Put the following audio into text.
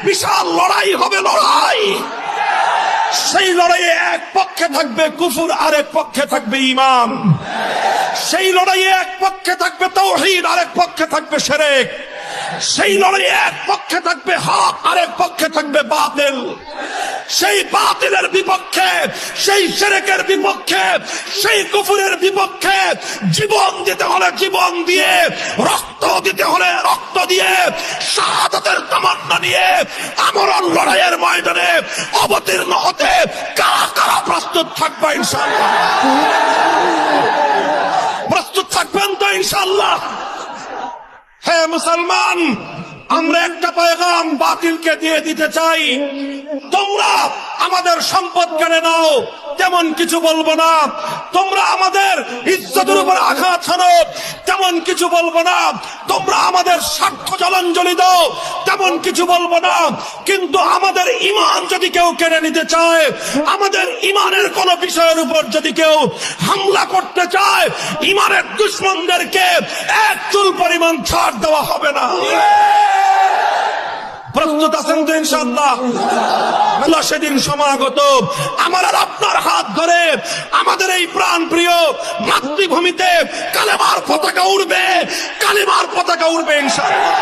বিশাল লড়াই হবে, লড়াই। সেই লড়াইয়ে এক পক্ষে থাকবে কুফর, আরেক পক্ষে থাকবে ঈমান। সেই লড়াইয়ে এক পক্ষে থাকবে তাওহীদ, আরেক পক্ষে থাকবে শিরক। সেই লড়াইয়ে এক পক্ষে থাকবে হক, আরেক পক্ষে থাকবে বাতিল। সেই বাতিলের বিপক্ষে, সেই শিরকের বিপক্ষে, সেই কুফরের বিপক্ষে জীবন দিতে হলে জীবন দিয়ে, রক্ত দিতে হলে রক্ত দিয়ে, শাহাদাতের তামান্না নিয়ে আমরণ লড়াইয়ের ময়দানে অবতীর্ণ হতে কারা কারা প্রস্তুত থাকবে ইনশাআল্লাহ? প্রস্তুত থাকবেন তো ইনশাআল্লাহ? হে মুসলমান, আমরা একটা পয়গাম বাতিলকে দিয়ে দিতে চাই। তোমরা আমাদের সম্পদ কেড়ে নাও, তেমন কিছু বলবো না। তোমরা আমাদের ইজ্জতের উপর আঘাত হানো, তেমন কিছু বলবো না। তোমরা আমাদের স্বার্থ জলাঞ্জলি দাও, তেমন কিছু বলবো না। কিন্তু আমাদের ঈমান যদি কেউ কেড়ে নিতে চায়, আমাদের ঈমানের কোন বিষয়ের উপর যদি কেউ হামলা করতে চায়, ঈমানের দুশমনদেরকে এক চুল পরিমাণ ছাড় দেওয়া হবে না। প্রস্তুত আছেন তো ইনশাআল্লাহ? আল্লাহ সেদিন সমাগত। আমার আর আপনার হাত ধরে আমাদের এই প্রাণ প্রিয় মাতৃভূমিতে কালেমার পতাকা উড়বে, কালেমার পতাকা উড়বে ইনশাআল্লাহ।